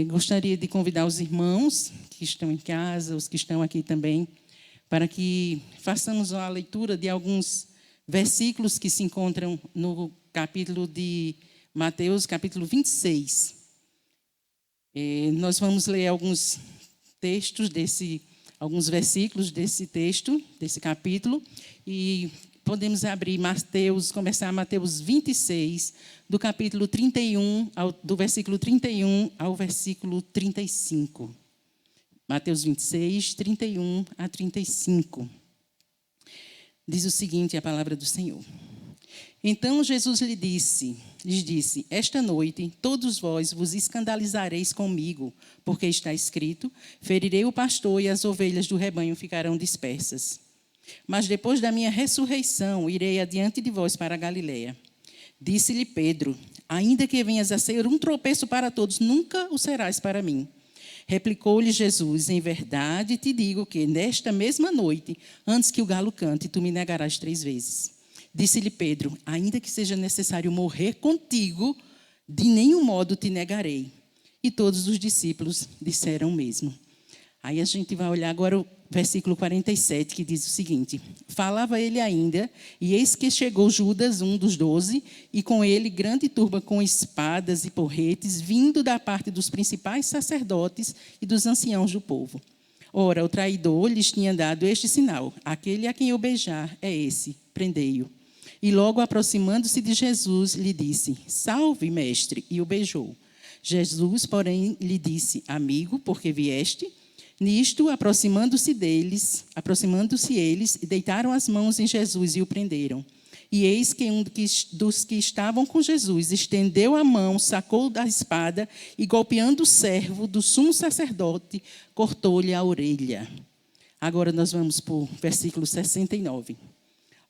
Gostaria de convidar os irmãos que estão em casa, os que estão aqui também, para que façamos uma leitura de alguns versículos que se encontram no capítulo de Mateus, capítulo 26. Nós vamos ler alguns textos alguns versículos desse texto, desse capítulo, e podemos abrir começar Mateus 26, do capítulo 31, do versículo 31 ao versículo 35. Mateus 26, 31 a 35. Diz o seguinte, a palavra do Senhor. Então Jesus lhes disse, esta noite todos vós vos escandalizareis comigo, porque está escrito, ferirei o pastor e as ovelhas do rebanho ficarão dispersas. Mas depois da minha ressurreição, irei adiante de vós para a Galiléia. Disse-lhe Pedro, ainda que venhas a ser um tropeço para todos, nunca o serás para mim. Replicou-lhe Jesus, em verdade te digo que nesta mesma noite, antes que o galo cante, tu me negarás 3 vezes. Disse-lhe Pedro, ainda que seja necessário morrer contigo, de nenhum modo te negarei. E todos os discípulos disseram o mesmo. Aí a gente vai olhar agora o versículo 47, que diz o seguinte. Falava ele ainda, e eis que chegou Judas, um dos 12, e com ele grande turba com espadas e porretes, vindo da parte dos principais sacerdotes e dos anciãos do povo. Ora, o traidor lhes tinha dado este sinal, aquele a quem eu beijar é esse, prendei-o. E logo aproximando-se de Jesus, lhe disse, salve, mestre, e o beijou. Jesus, porém, lhe disse, amigo, por que vieste? Nisto, aproximando-se eles, deitaram as mãos em Jesus e o prenderam. E eis que um dos que estavam com Jesus estendeu a mão, sacou da espada e, golpeando o servo do sumo sacerdote, cortou-lhe a orelha. Agora nós vamos para o versículo 69.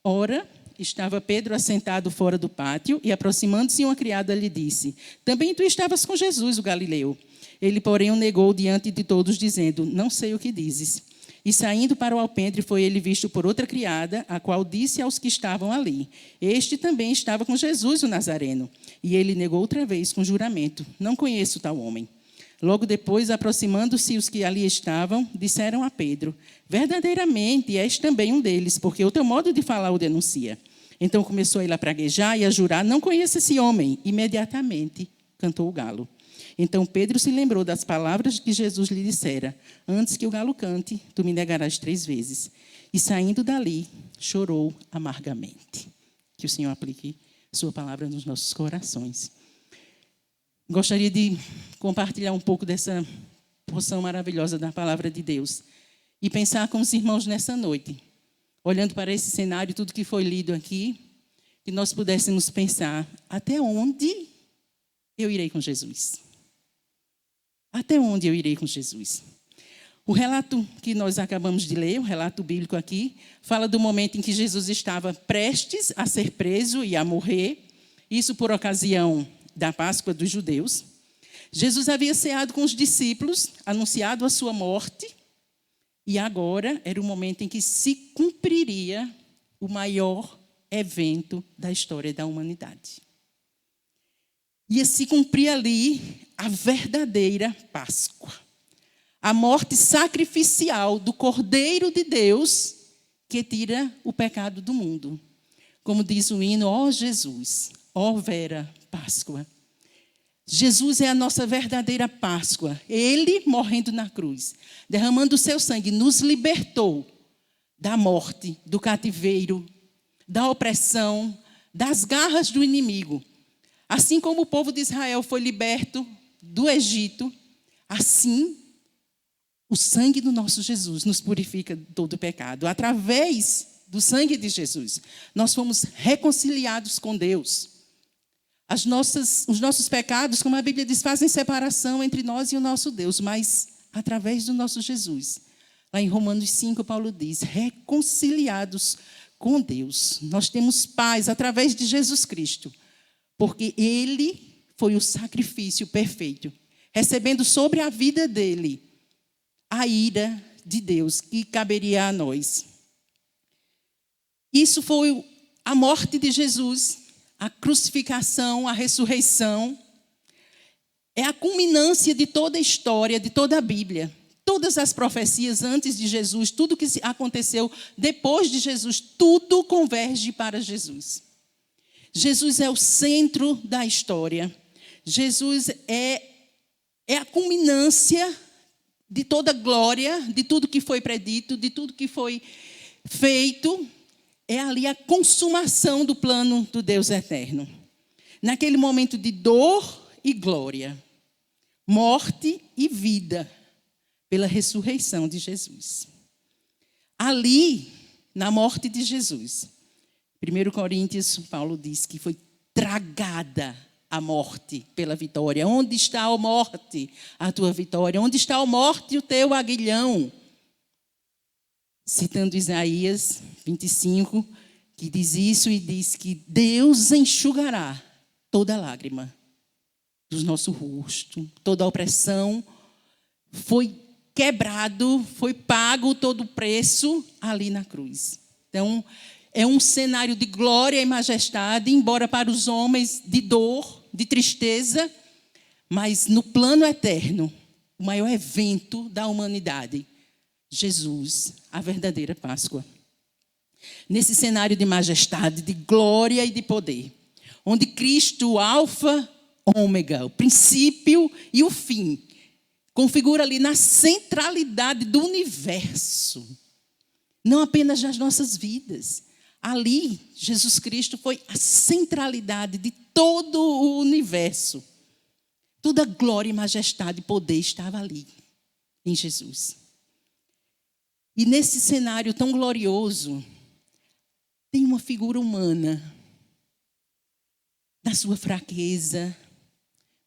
Ora, estava Pedro assentado fora do pátio e, aproximando-se, uma criada lhe disse, também tu estavas com Jesus, o Galileu. Ele, porém, o negou diante de todos, dizendo, não sei o que dizes. E saindo para o alpendre, foi ele visto por outra criada, a qual disse aos que estavam ali, este também estava com Jesus, o Nazareno. E ele negou outra vez com juramento, não conheço tal homem. Logo depois, aproximando-se os que ali estavam, disseram a Pedro, verdadeiramente és também um deles, porque o teu modo de falar o denuncia. Então começou ele a praguejar e a jurar, não conheço esse homem. Imediatamente cantou o galo. Então Pedro se lembrou das palavras que Jesus lhe dissera, antes que o galo cante, tu me negarás 3 vezes. E saindo dali, chorou amargamente. Que o Senhor aplique sua palavra nos nossos corações. Gostaria de compartilhar um pouco dessa porção maravilhosa da palavra de Deus e pensar com os irmãos nessa noite, olhando para esse cenário, tudo que foi lido aqui, que nós pudéssemos pensar, até onde eu irei com Jesus? Até onde eu irei com Jesus? O relato que nós acabamos de ler, o relato bíblico aqui, fala do momento em que Jesus estava prestes a ser preso e a morrer, isso por ocasião da Páscoa dos judeus. Jesus havia ceado com os discípulos, anunciado a sua morte, e agora era o momento em que se cumpriria o maior evento da história da humanidade. Ia se cumprir ali a verdadeira Páscoa. A morte sacrificial do Cordeiro de Deus que tira o pecado do mundo. Como diz o hino, ó Jesus, ó vera Páscoa. Jesus é a nossa verdadeira Páscoa. Ele, morrendo na cruz, derramando o seu sangue, nos libertou da morte, do cativeiro, da opressão, das garras do inimigo. Assim como o povo de Israel foi liberto do Egito, assim o sangue do nosso Jesus nos purifica de todo o pecado. Através do sangue de Jesus, nós fomos reconciliados com Deus. Os nossos pecados, como a Bíblia diz, fazem separação entre nós e o nosso Deus, mas através do nosso Jesus. Lá em Romanos 5, Paulo diz, reconciliados com Deus. Nós temos paz através de Jesus Cristo. Porque ele foi o sacrifício perfeito, recebendo sobre a vida dele a ira de Deus que caberia a nós. Isso foi a morte de Jesus, a crucificação, a ressurreição. É a culminância de toda a história, de toda a Bíblia. Todas as profecias antes de Jesus, tudo que aconteceu depois de Jesus, tudo converge para Jesus. Jesus é o centro da história. Jesus é a culminância de toda a glória, de tudo que foi predito, de tudo que foi feito. É ali a consumação do plano do Deus eterno. Naquele momento de dor e glória, morte e vida, pela ressurreição de Jesus. Ali, na morte de Jesus, 1 Coríntios, Paulo diz que foi tragada a morte pela vitória. Onde está a morte, a tua vitória? Onde está a morte, o teu aguilhão? Citando Isaías 25, que diz isso e diz que Deus enxugará toda lágrima do nosso rosto, toda a opressão foi quebrado, foi pago todo o preço ali na cruz. Então, é um cenário de glória e majestade, embora para os homens de dor, de tristeza, mas no plano eterno, o maior evento da humanidade, Jesus, a verdadeira Páscoa. Nesse cenário de majestade, de glória e de poder, onde Cristo, o alfa, ômega, o princípio e o fim, configura ali na centralidade do universo, não apenas das nossas vidas. Ali, Jesus Cristo foi a centralidade de todo o universo. Toda a glória, majestade e poder estava ali, em Jesus. E nesse cenário tão glorioso, tem uma figura humana, na sua fraqueza,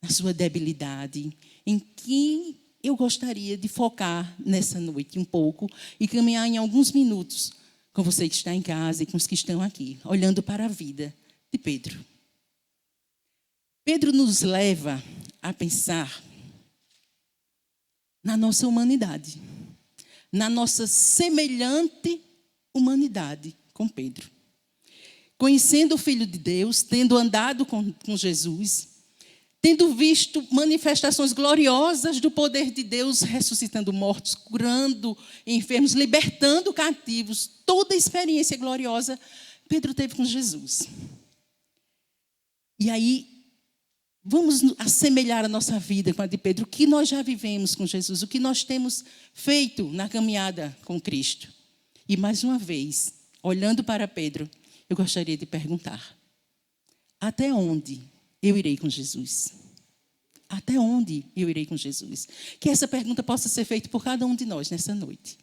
na sua debilidade, em que eu gostaria de focar nessa noite um pouco e caminhar em alguns minutos com você que está em casa e com os que estão aqui, olhando para a vida de Pedro. Pedro nos leva a pensar na nossa humanidade, na nossa semelhante humanidade com Pedro. Conhecendo o Filho de Deus, tendo andado com Jesus, tendo visto manifestações gloriosas do poder de Deus, ressuscitando mortos, curando enfermos, libertando cativos, toda a experiência gloriosa, Pedro teve com Jesus. E aí, vamos assemelhar a nossa vida com a de Pedro, o que nós já vivemos com Jesus, o que nós temos feito na caminhada com Cristo. E mais uma vez, olhando para Pedro, eu gostaria de perguntar: até onde eu irei com Jesus? Até onde eu irei com Jesus? Que essa pergunta possa ser feita por cada um de nós nessa noite.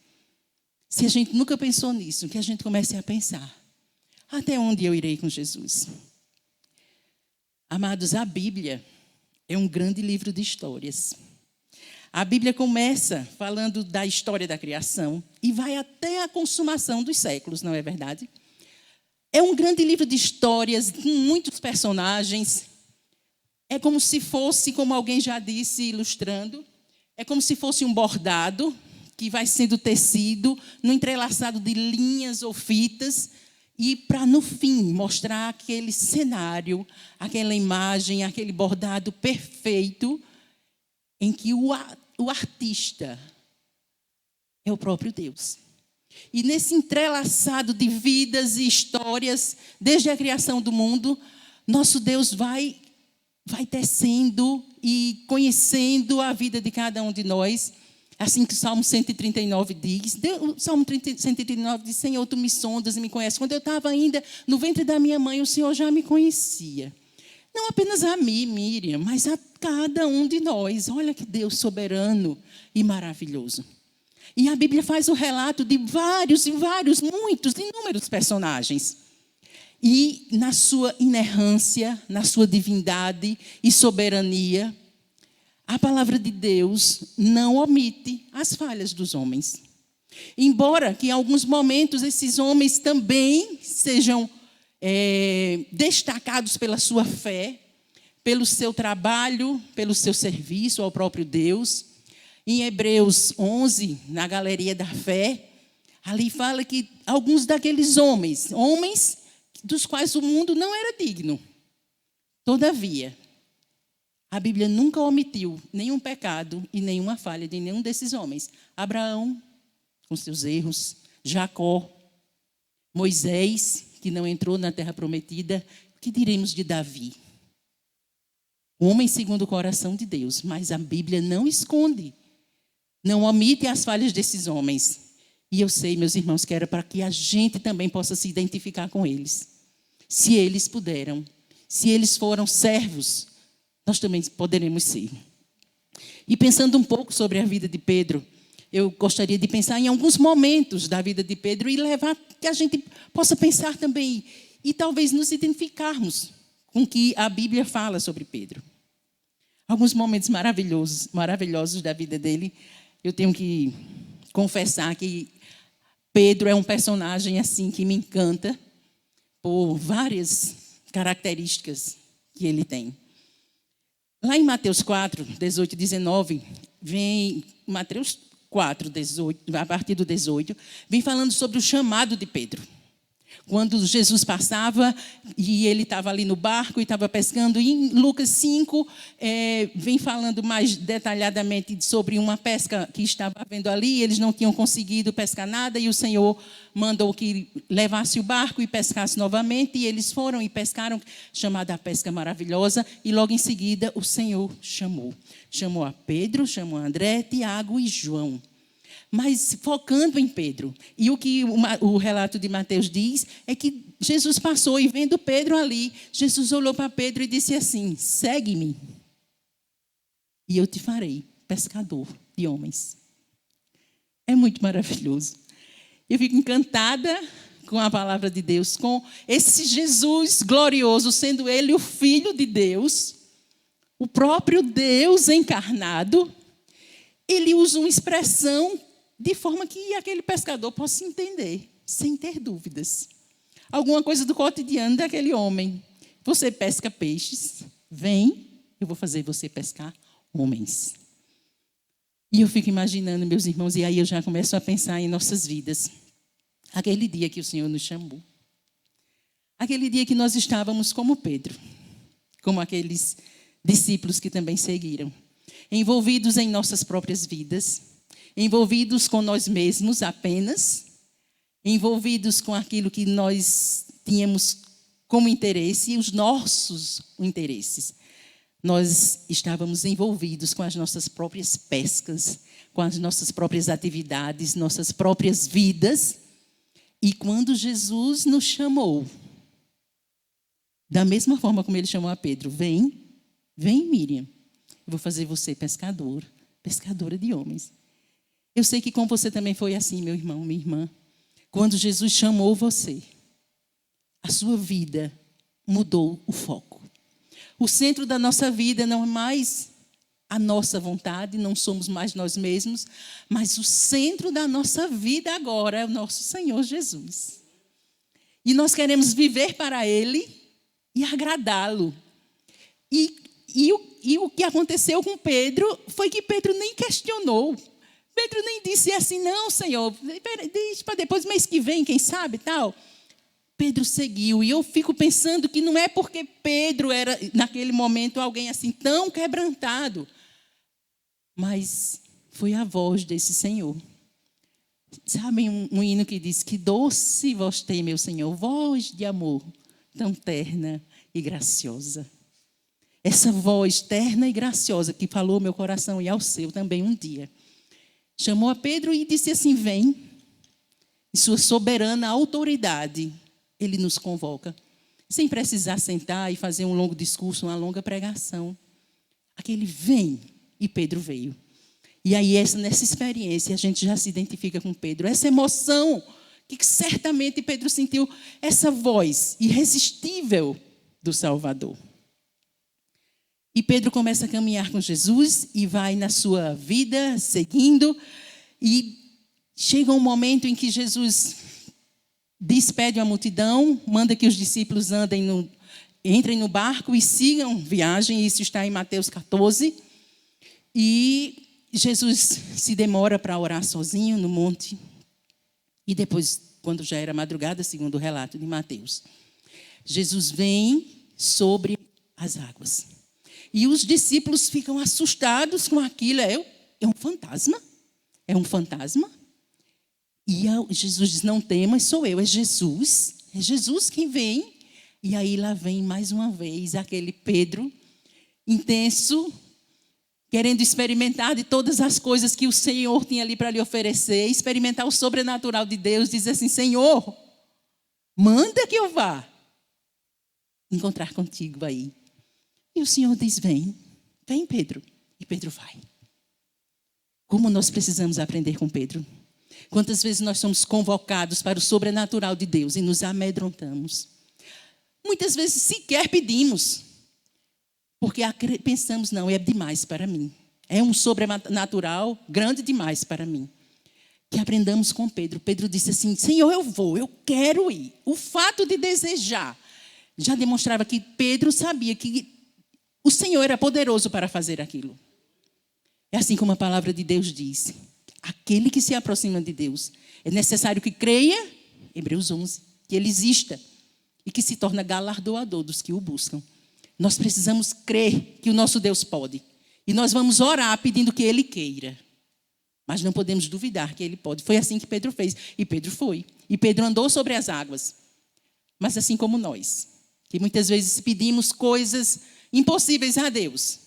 Se a gente nunca pensou nisso, que a gente comece a pensar: até onde eu irei com Jesus? Amados, a Bíblia é um grande livro de histórias. A Bíblia começa falando da história da criação e vai até a consumação dos séculos, não é verdade? É um grande livro de histórias, com muitos personagens. É como se fosse, como alguém já disse, ilustrando, é como se fosse um bordado que vai sendo tecido no entrelaçado de linhas ou fitas, e para, no fim, mostrar aquele cenário, aquela imagem, aquele bordado perfeito, em que o artista é o próprio Deus. E nesse entrelaçado de vidas e histórias, desde a criação do mundo, nosso Deus vai tecendo e conhecendo a vida de cada um de nós. Assim que o Salmo 139 diz. O Salmo 139 diz: Senhor, tu me sondas e me conheces. Quando eu estava ainda no ventre da minha mãe, o Senhor já me conhecia. Não apenas a mim, Miriam, mas a cada um de nós. Olha que Deus soberano e maravilhoso. E a Bíblia faz o relato de muitos, inúmeros personagens. E na sua inerrância, na sua divindade e soberania, a palavra de Deus não omite as falhas dos homens. Embora que em alguns momentos esses homens também sejam destacados pela sua fé, pelo seu trabalho, pelo seu serviço ao próprio Deus. Em Hebreus 11, na galeria da fé, ali fala que alguns daqueles homens dos quais o mundo não era digno, todavia, A Bíblia nunca omitiu nenhum pecado e nenhuma falha de nenhum desses homens. Abraão, com seus erros, Jacó, Moisés, que não entrou na terra prometida. O que diremos de Davi? Homem segundo o coração de Deus, mas a Bíblia não esconde, não omite as falhas desses homens. E eu sei, meus irmãos, que era para que a gente também possa se identificar com eles. Se eles puderam, se eles foram servos, nós também poderemos ser. E pensando um pouco sobre a vida de Pedro, eu gostaria de pensar em alguns momentos da vida de Pedro e levar que a gente possa pensar também e talvez nos identificarmos com o que a Bíblia fala sobre Pedro. Alguns momentos maravilhosos da vida dele. Eu tenho que confessar que Pedro é um personagem assim que me encanta por várias características que ele tem. Lá em Mateus 4, 18 e 19, vem Mateus 4, 18, a partir do 18, vem falando sobre o chamado de Pedro. Quando Jesus passava e ele estava ali no barco e estava pescando. E em Lucas 5, vem falando mais detalhadamente sobre uma pesca que estava havendo ali. Eles não tinham conseguido pescar nada e o Senhor mandou que levasse o barco e pescasse novamente. E eles foram e pescaram, chamada a pesca maravilhosa. E logo em seguida o Senhor chamou. Chamou a Pedro, chamou a André, Tiago e João. Mas focando em Pedro. E o que o relato de Mateus diz é que Jesus passou e vendo Pedro ali, Jesus olhou para Pedro e disse assim: segue-me e eu te farei pescador de homens. É muito maravilhoso. Eu fico encantada com a palavra de Deus, com esse Jesus glorioso, sendo ele o Filho de Deus, o próprio Deus encarnado. Ele usa uma expressão de forma que aquele pescador possa entender, sem ter dúvidas. Alguma coisa do cotidiano daquele homem. Você pesca peixes, vem, eu vou fazer você pescar homens. E eu fico imaginando, meus irmãos, e aí eu já começo a pensar em nossas vidas. Aquele dia que o Senhor nos chamou. Aquele dia que nós estávamos como Pedro, como aqueles discípulos que também seguiram. Envolvidos em nossas próprias vidas, envolvidos com nós mesmos apenas, envolvidos com aquilo que nós tínhamos como interesse e os nossos interesses. Nós estávamos envolvidos com as nossas próprias pescas, com as nossas próprias atividades, nossas próprias vidas. E quando Jesus nos chamou, da mesma forma como ele chamou a Pedro, vem Miriam, eu vou fazer você pescadora de homens. Eu sei que com você também foi assim, meu irmão, minha irmã. Quando Jesus chamou você, a sua vida mudou o foco. O centro da nossa vida não é mais a nossa vontade, não somos mais nós mesmos, mas o centro da nossa vida agora é o nosso Senhor Jesus. E nós queremos viver para Ele e agradá-lo. E o que aconteceu com Pedro foi que Pedro nem questionou. Pedro nem disse assim: não, Senhor, deixa para depois, mês que vem, quem sabe, tal. Pedro seguiu. E eu fico pensando que não é porque Pedro era, naquele momento, alguém assim tão quebrantado. Mas foi a voz desse Senhor. Sabem um hino que diz: que doce voz tem, meu Senhor, voz de amor, tão terna e graciosa. Essa voz terna e graciosa que falou ao meu coração e ao seu também um dia. Chamou a Pedro e disse assim: vem. Em sua soberana autoridade, ele nos convoca. Sem precisar sentar e fazer um longo discurso, uma longa pregação. Aquele vem, e Pedro veio. E aí, nessa experiência, a gente já se identifica com Pedro. Essa emoção que certamente Pedro sentiu, essa voz irresistível do Salvador. E Pedro começa a caminhar com Jesus e vai na sua vida seguindo. E chega um momento em que Jesus despede a multidão, manda que os discípulos entrem no barco e sigam viagem. Isso está em Mateus 14. E Jesus se demora para orar sozinho no monte. E depois, quando já era madrugada, segundo o relato de Mateus, Jesus vem sobre as águas. E os discípulos ficam assustados com aquilo. É um fantasma? É um fantasma? E Jesus diz, não temas, sou eu. É Jesus quem vem. E aí lá vem mais uma vez aquele Pedro intenso, querendo experimentar de todas as coisas que o Senhor tinha ali para lhe oferecer, experimentar o sobrenatural de Deus, diz assim, Senhor, manda que eu vá encontrar contigo aí. E o Senhor diz, vem Pedro. E Pedro vai. Como nós precisamos aprender com Pedro. Quantas vezes nós somos convocados para o sobrenatural de Deus e nos amedrontamos. Muitas vezes sequer pedimos. Porque pensamos, não, é demais para mim. É um sobrenatural grande demais para mim. Que aprendamos com Pedro. Pedro disse assim, Senhor, eu quero ir. O fato de desejar já demonstrava que Pedro sabia que o Senhor era poderoso para fazer aquilo. É assim como a palavra de Deus diz. Aquele que se aproxima de Deus, é necessário que creia, Hebreus 11, que ele exista e que se torna galardoador dos que o buscam. Nós precisamos crer que o nosso Deus pode. E nós vamos orar pedindo que ele queira. Mas não podemos duvidar que ele pode. Foi assim que Pedro fez. E Pedro foi. E Pedro andou sobre as águas. Mas assim como nós, que muitas vezes pedimos coisas impossíveis a Deus,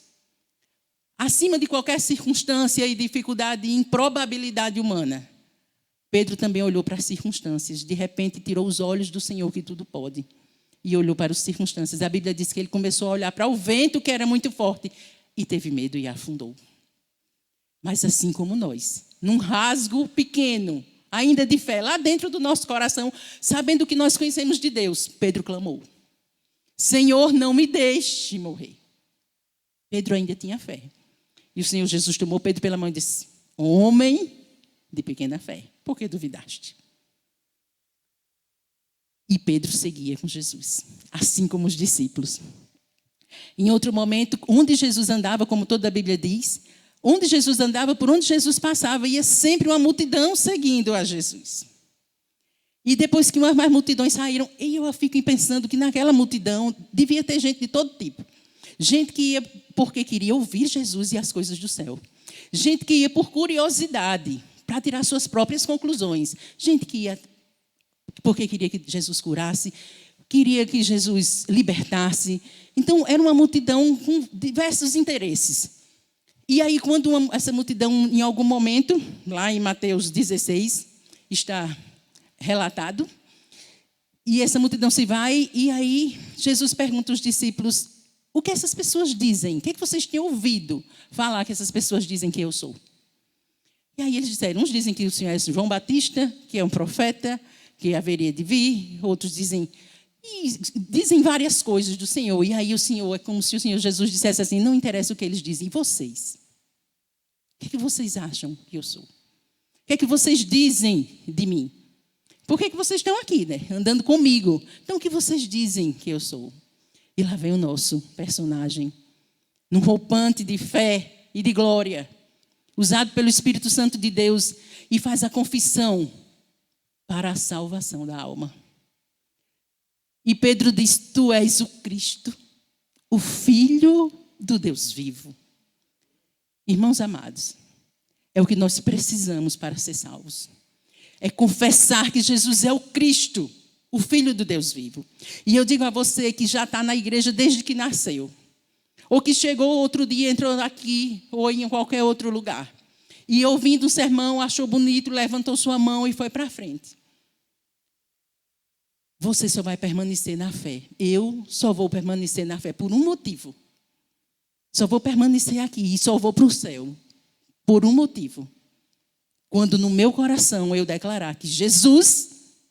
acima de qualquer circunstância e dificuldade e improbabilidade humana, Pedro também olhou para as circunstâncias. De repente, tirou os olhos do Senhor, que tudo pode, e olhou para as circunstâncias. A Bíblia diz que ele começou a olhar para o vento, que era muito forte, e teve medo e afundou. Mas assim como nós, num rasgo pequeno, ainda de fé, lá dentro do nosso coração, sabendo que nós conhecemos de Deus, Pedro clamou, Senhor, não me deixe morrer. Pedro ainda tinha fé. E o Senhor Jesus tomou Pedro pela mão e disse, homem de pequena fé, por que duvidaste? E Pedro seguia com Jesus, assim como os discípulos. Em outro momento, onde Jesus andava, como toda a Bíblia diz, onde Jesus andava, por onde Jesus passava, ia sempre uma multidão seguindo a Jesus. E depois que umas mais multidões saíram, eu fico pensando que naquela multidão devia ter gente de todo tipo. Gente que ia porque queria ouvir Jesus e as coisas do céu. Gente que ia por curiosidade, para tirar suas próprias conclusões. Gente que ia porque queria que Jesus curasse, queria que Jesus libertasse. Então, era uma multidão com diversos interesses. E aí, quando essa multidão, em algum momento, lá em Mateus 16, está relatado, e essa multidão se vai, e aí Jesus pergunta aos discípulos, o que essas pessoas dizem? O que vocês têm ouvido falar que essas pessoas dizem que eu sou? E aí eles disseram, uns dizem que o Senhor é João Batista, que é um profeta, que haveria de vir, outros dizem várias coisas do Senhor. E aí o Senhor, é como se o Senhor Jesus dissesse assim, não interessa o que eles dizem, e vocês? O que vocês acham que eu sou? O que vocês dizem de mim? Por que vocês estão aqui, né? Andando comigo? Então, o que vocês dizem que eu sou? E lá vem o nosso personagem, num roupante de fé e de glória, usado pelo Espírito Santo de Deus, e faz a confissão para a salvação da alma. E Pedro diz, tu és o Cristo, o Filho do Deus vivo. Irmãos amados, é o que nós precisamos para ser salvos. É confessar que Jesus é o Cristo, o Filho do Deus vivo. E eu digo a você que já está na igreja desde que nasceu, ou que chegou outro dia, entrou aqui, ou em qualquer outro lugar, e ouvindo o sermão, achou bonito, levantou sua mão e foi para frente. Você só vai permanecer na fé. Eu só vou permanecer na fé por um motivo. Só vou permanecer aqui e só vou para o céu por um motivo. Quando no meu coração eu declarar que Jesus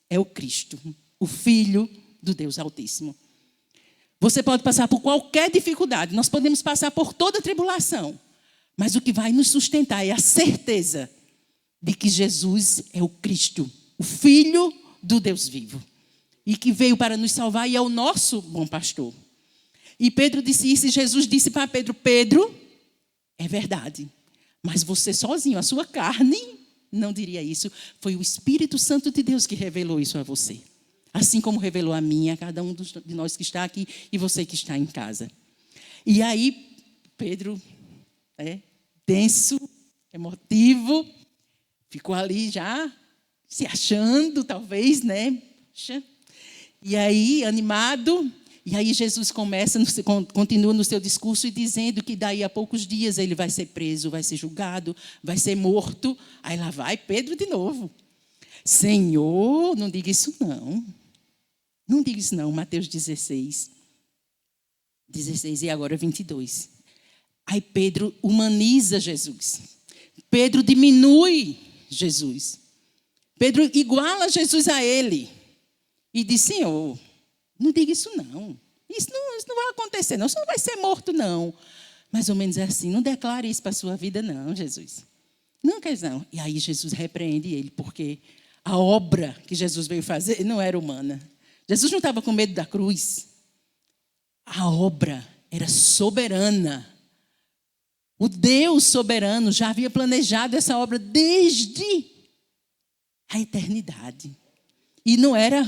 é o Cristo, o Filho do Deus Altíssimo. Você pode passar por qualquer dificuldade, nós podemos passar por toda tribulação, mas o que vai nos sustentar é a certeza de que Jesus é o Cristo, o Filho do Deus vivo, e que veio para nos salvar e é o nosso bom pastor. E Pedro disse isso, e Jesus disse para Pedro, Pedro, é verdade, mas você sozinho, a sua carne não diria isso. Foi o Espírito Santo de Deus que revelou isso a você. Assim como revelou a mim, a cada um de nós que está aqui e você que está em casa. E aí Pedro, tenso, emotivo, ficou ali já se achando, talvez, né? E aí, animado, e aí Jesus continua no seu discurso e dizendo que daí a poucos dias ele vai ser preso, vai ser julgado, vai ser morto. Aí lá vai Pedro de novo. Senhor, não diga isso não. Não diga isso não, Mateus 16 e agora 22. Aí Pedro humaniza Jesus. Pedro diminui Jesus. Pedro iguala Jesus a ele. E diz, Senhor, não diga isso não. Isso não vai acontecer não. Você não vai ser morto não. Mais ou menos é assim. Não declare isso para a sua vida não, Jesus. Não quer não. E aí Jesus repreende ele, porque a obra que Jesus veio fazer não era humana. Jesus não estava com medo da cruz. A obra era soberana. O Deus soberano já havia planejado essa obra desde a eternidade. E não era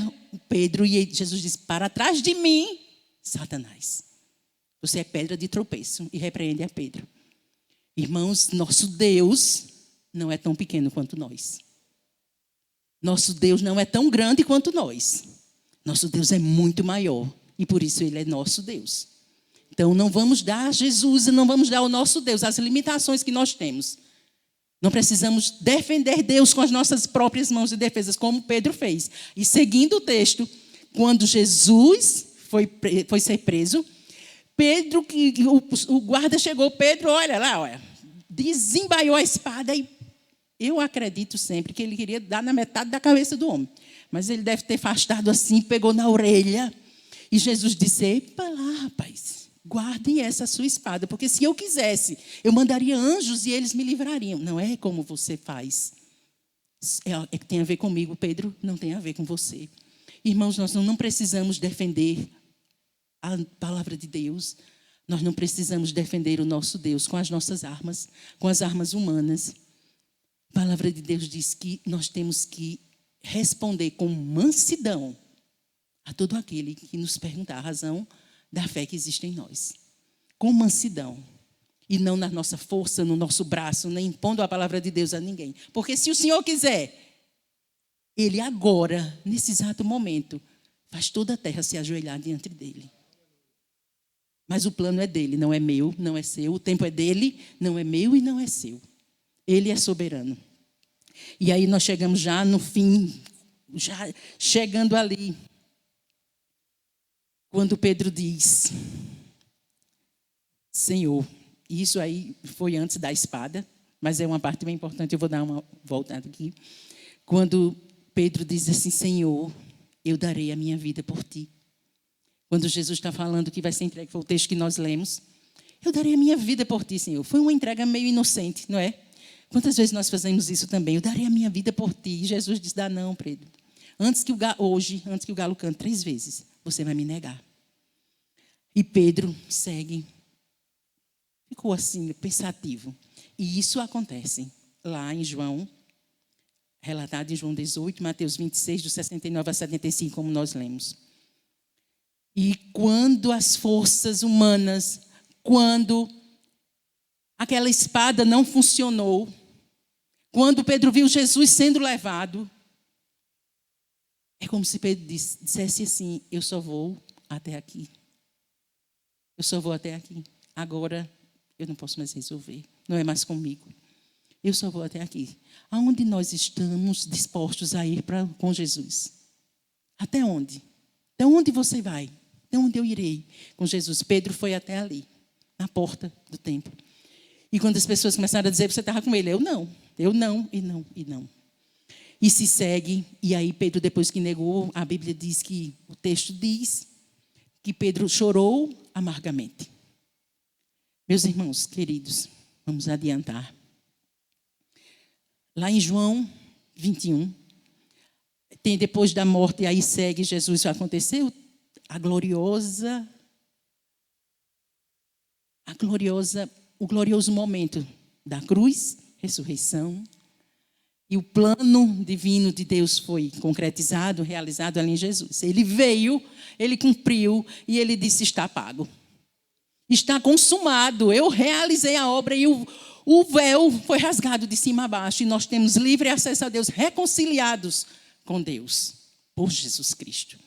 Pedro, e Jesus disse, para trás de mim, Satanás. Você é pedra de tropeço, e repreende a Pedro. Irmãos, nosso Deus não é tão pequeno quanto nós. Nosso Deus não é tão grande quanto nós. Nosso Deus é muito maior, e por isso Ele é nosso Deus. Então, não vamos dar a Jesus, não vamos dar ao nosso Deus as limitações que nós temos. Não precisamos defender Deus com as nossas próprias mãos de defesas, como Pedro fez. E seguindo o texto, quando Jesus foi ser preso, Pedro, o guarda chegou, Pedro, olha lá, desembaiou a espada e eu acredito sempre que ele queria dar na metade da cabeça do homem. Mas ele deve ter afastado assim, pegou na orelha. E Jesus disse, epa lá, rapaz. Guardem essa sua espada, porque se eu quisesse, eu mandaria anjos e eles me livrariam. Não é como você faz. É que tem a ver comigo, Pedro, não tem a ver com você. Irmãos, nós não precisamos defender a palavra de Deus. Nós não precisamos defender o nosso Deus com as nossas armas, com as armas humanas. A palavra de Deus diz que nós temos que responder com mansidão a todo aquele que nos perguntar a razão da fé que existe em nós. Com mansidão. E não na nossa força, no nosso braço, nem impondo a palavra de Deus a ninguém. Porque se o Senhor quiser, Ele agora, nesse exato momento, faz toda a terra se ajoelhar diante dEle. Mas o plano é dEle, não é meu, não é seu. O tempo é dEle, não é meu e não é seu. Ele é soberano. E aí nós chegamos já no fim, já chegando ali. Quando Pedro diz, Senhor, isso aí foi antes da espada, mas é uma parte bem importante, eu vou dar uma voltada aqui. Quando Pedro diz assim, Senhor, eu darei a minha vida por ti. Quando Jesus está falando que vai ser entregue, foi o texto que nós lemos, eu darei a minha vida por ti, Senhor. Foi uma entrega meio inocente, não é? Quantas vezes nós fazemos isso também? Eu darei a minha vida por ti. E Jesus diz, dá não, Pedro. Antes que o galo cante 3 vezes, você vai me negar. E Pedro segue. Ficou assim, pensativo. E isso acontece lá em João, relatado em João 18, Mateus 26, do 69 a 75, como nós lemos. E quando as forças humanas, quando aquela espada não funcionou, quando Pedro viu Jesus sendo levado, é como se Pedro dissesse assim, eu só vou até aqui. Eu só vou até aqui. Agora eu não posso mais resolver. Não é mais comigo. Eu só vou até aqui. Aonde nós estamos dispostos a ir com Jesus? Até onde? Até onde você vai? Até onde eu irei com Jesus? Pedro foi até ali, na porta do templo. E quando as pessoas começaram a dizer, você estava com ele? Eu não, e não, e não. E se segue, e aí Pedro, depois que negou, a Bíblia diz que, o texto diz, que Pedro chorou amargamente. Meus irmãos queridos, vamos adiantar. Lá em João 21, tem depois da morte, e aí segue Jesus, aconteceu o glorioso momento da cruz, ressurreição, e o plano divino de Deus foi concretizado, realizado ali em Jesus. Ele veio, ele cumpriu, e ele disse, está pago. Está consumado. Eu realizei a obra e o véu foi rasgado de cima a baixo. E nós temos livre acesso a Deus, reconciliados com Deus, por Jesus Cristo.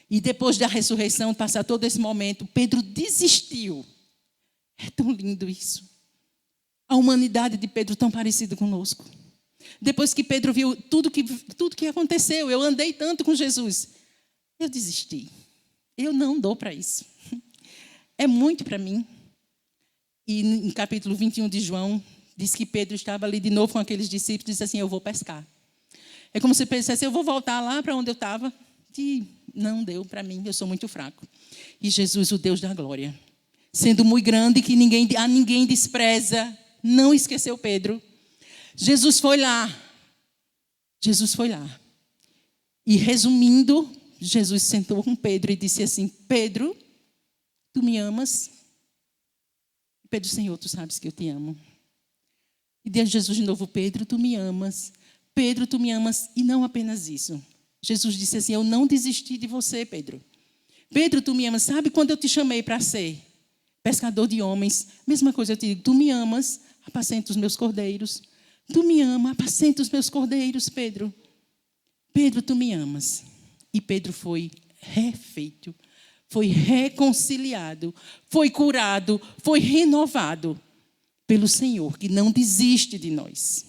E depois da ressurreição, passar todo esse momento, Pedro desistiu. É tão lindo isso. A humanidade de Pedro tão parecida conosco. Depois que Pedro viu tudo que aconteceu, eu andei tanto com Jesus, eu desisti. Eu não dou para isso. É muito para mim. E em capítulo 21 de João, diz que Pedro estava ali de novo com aqueles discípulos e disse assim, eu vou pescar. É como se pensasse, eu vou voltar lá para onde eu estava. E não deu para mim, eu sou muito fraco. E Jesus, o Deus da glória, sendo muito grande, que a ninguém despreza, não esqueceu Pedro. Jesus foi lá. E resumindo, Jesus sentou com Pedro e disse assim, Pedro, tu me amas? Pedro, Senhor, tu sabes que eu te amo. E diz Jesus de novo, Pedro, tu me amas. Pedro, tu me amas. E não apenas isso. Jesus disse assim, eu não desisti de você, Pedro. Pedro, tu me amas. Sabe quando eu te chamei para ser pescador de homens? Mesma coisa eu te digo, tu me amas, apacenta os meus cordeiros. Tu me amas, apacenta os meus cordeiros, Pedro. Pedro, tu me amas. E Pedro foi refeito, foi reconciliado, foi curado, foi renovado pelo Senhor, que não desiste de nós.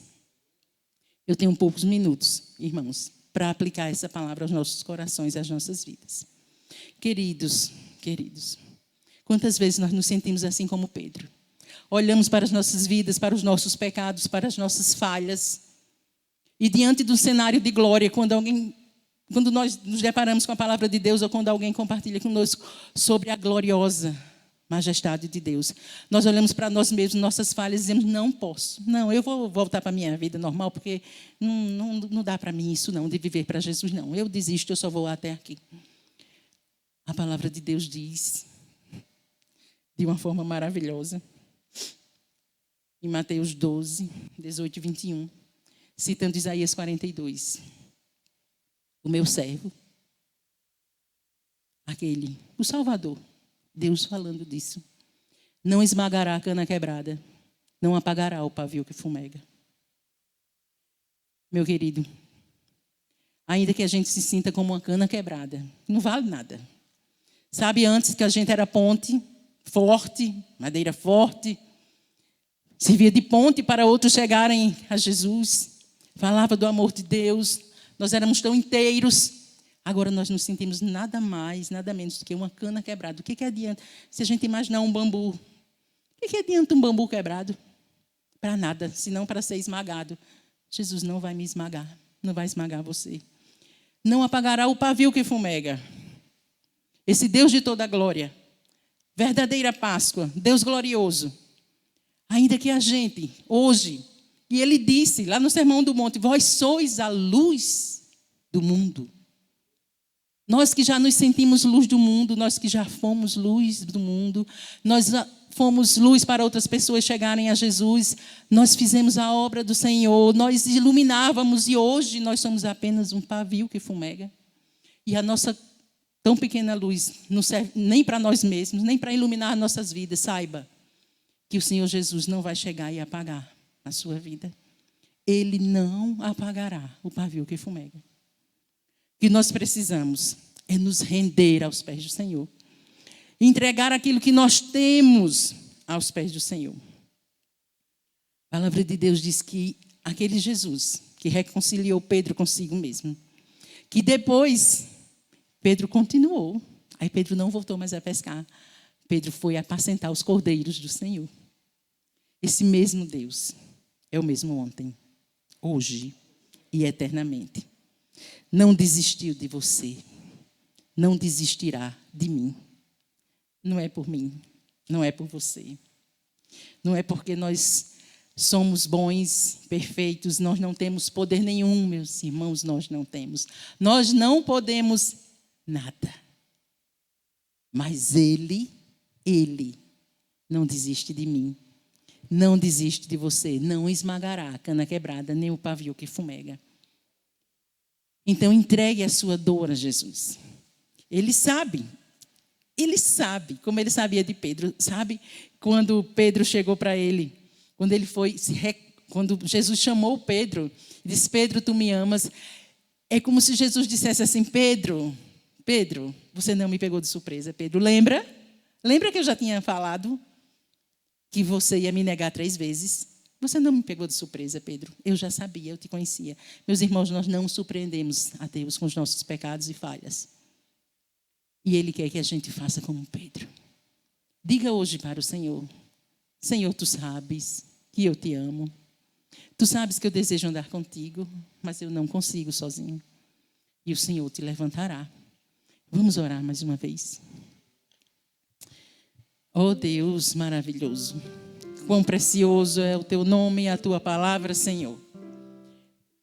Eu tenho poucos minutos, irmãos, para aplicar essa palavra aos nossos corações e às nossas vidas. Queridos, quantas vezes nós nos sentimos assim como Pedro? Olhamos para as nossas vidas, para os nossos pecados, para as nossas falhas. E diante do cenário de glória, quando nós nos deparamos com a palavra de Deus ou quando alguém compartilha conosco sobre a gloriosa majestade de Deus, nós olhamos para nós mesmos, nossas falhas e dizemos, não posso. Não, eu vou voltar para a minha vida normal porque não dá para mim isso não, de viver para Jesus não. Eu desisto, eu só vou até aqui. A palavra de Deus diz, de uma forma maravilhosa, em Mateus 12, 18 e 21, citando Isaías 42. O meu servo, o Salvador, Deus falando disso, não esmagará a cana quebrada, não apagará o pavio que fumega. Meu querido, ainda que a gente se sinta como uma cana quebrada, não vale nada. Sabe, antes que a gente era ponte forte, madeira forte, servia de ponte para outros chegarem a Jesus, falava do amor de Deus, nós éramos tão inteiros. Agora nós nos sentimos nada mais, nada menos do que uma cana quebrada. O que adianta? Se a gente imaginar um bambu, o que adianta um bambu quebrado? Para nada, senão para ser esmagado. Jesus não vai me esmagar, não vai esmagar você. Não apagará o pavio que fumega. Esse Deus de toda a glória, verdadeira Páscoa, Deus glorioso. Ainda que a gente, hoje, e ele disse lá no Sermão do Monte, vós sois a luz do mundo. Nós que já nos sentimos luz do mundo, nós que já fomos luz do mundo, nós fomos luz para outras pessoas chegarem a Jesus, nós fizemos a obra do Senhor, nós iluminávamos e hoje nós somos apenas um pavio que fumega. E a nossa tão pequena luz não serve nem para nós mesmos, nem para iluminar nossas vidas. Saiba que o Senhor Jesus não vai chegar e apagar a sua vida. Ele não apagará o pavio que fumega. O que nós precisamos é nos render aos pés do Senhor. Entregar aquilo que nós temos aos pés do Senhor. A palavra de Deus diz que aquele Jesus que reconciliou Pedro consigo mesmo, que depois Pedro continuou. Aí Pedro não voltou mais a pescar. Pedro foi apacentar os cordeiros do Senhor. Esse mesmo Deus é o mesmo ontem, hoje e eternamente. Não desistiu de você. Não desistirá de mim. Não é por mim, não é por você. Não é porque nós somos bons, perfeitos, nós não temos poder nenhum, meus irmãos, nós não temos. Nós não podemos nada. Mas Ele não desiste de mim. Não desiste de você. Não esmagará a cana quebrada, nem o pavio que fumega. Então, entregue a sua dor a Jesus. Ele sabe Ele sabe, como ele sabia de Pedro. Sabe quando Pedro chegou para ele, quando Jesus chamou Pedro, disse: Pedro, tu me amas. É como se Jesus dissesse assim: Pedro, você não me pegou de surpresa, Pedro. Lembra? Lembra que eu já tinha falado que você ia me negar 3 vezes? Você não me pegou de surpresa, Pedro. Eu já sabia, eu te conhecia. Meus irmãos, nós não surpreendemos a Deus com os nossos pecados e falhas. E Ele quer que a gente faça como Pedro. Diga hoje para o Senhor: Senhor, tu sabes que eu te amo. Tu sabes que eu desejo andar contigo, mas eu não consigo sozinho. E o Senhor te levantará. Vamos orar mais uma vez. Oh Deus maravilhoso, quão precioso é o teu nome e a tua palavra, Senhor,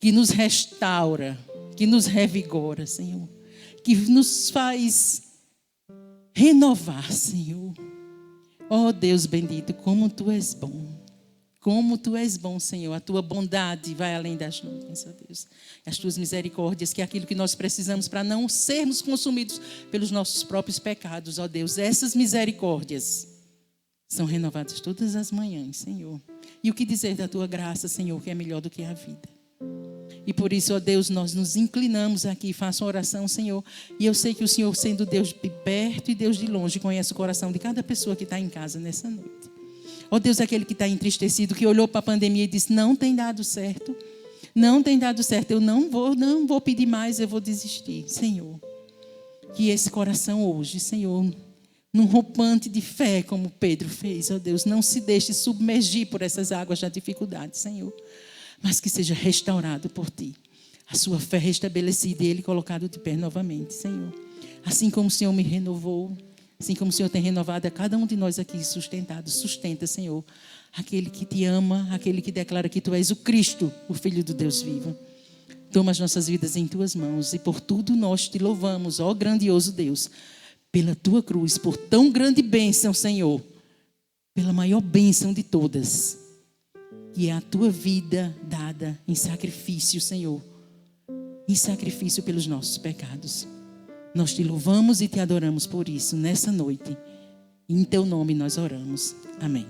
que nos restaura, que nos revigora, Senhor, que nos faz renovar, Senhor. Oh Deus bendito, como tu és bom. Como tu és bom, Senhor. A tua bondade vai além das nuvens, ó Deus. As tuas misericórdias, que é aquilo que nós precisamos para não sermos consumidos pelos nossos próprios pecados, ó Deus. Essas misericórdias são renovadas todas as manhãs, Senhor. E o que dizer da tua graça, Senhor, que é melhor do que a vida. E por isso, ó Deus, nós nos inclinamos aqui, faço uma oração, Senhor. E eu sei que o Senhor, sendo Deus de perto e Deus de longe, conhece o coração de cada pessoa que está em casa nessa noite. Ó Deus, aquele que está entristecido, que olhou para a pandemia e disse: não tem dado certo, não tem dado certo, eu não vou pedir mais, eu vou desistir. Senhor, que esse coração hoje, Senhor, num rompante de fé como Pedro fez, ó Deus, não se deixe submergir por essas águas da dificuldade, Senhor, mas que seja restaurado por Ti, a sua fé restabelecida e Ele colocado de pé novamente, Senhor. Assim como o Senhor me renovou, assim como o Senhor tem renovado a cada um de nós aqui sustentado, sustenta, Senhor, aquele que te ama, aquele que declara que tu és o Cristo, o Filho do Deus vivo. Toma as nossas vidas em tuas mãos e por tudo nós te louvamos, ó grandioso Deus, pela tua cruz, por tão grande bênção, Senhor, pela maior bênção de todas, que é a tua vida dada em sacrifício, Senhor, em sacrifício pelos nossos pecados. Nós te louvamos e te adoramos por isso nessa noite. Em teu nome nós oramos. Amém.